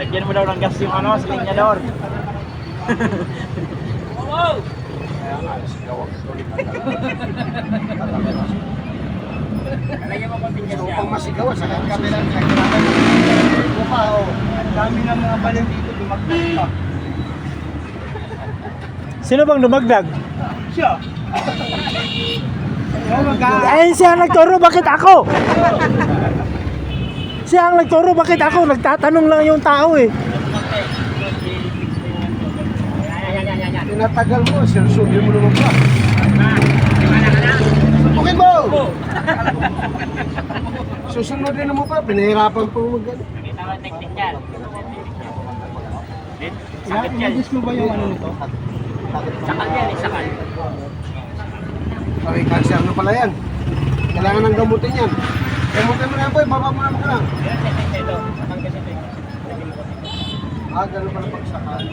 Lagyan mo daw ng gas yung ano, silinyador. Wow! Lagyan mo konting gas yan. Upang masigaw, sa kabilang nagkakaroon ko pa, oh. Ang dami ng mga balon dito, dumagdag pa. Sino bang dumagdag? Siya. Ay, siya ang nagturo, bakit ako? Siya ang nagturo, bakit ako? Nagtatanong lang yung tao eh. Tinatagal mo, sinusugin mo naman pa. Subukin mo! Susunodin mo pa, pinahirapan po mag-ano. Kita mo teknik yan. Nagis mo ba yung ano nito? Sakal yan, sakal. Okay, cancer na pala yan. Kailangan ng gamutin yan. Gamutin mo na yan, boy. Baba mo naman ka lang. Ito, sakal kasi ito. Ganun pala pagsakal.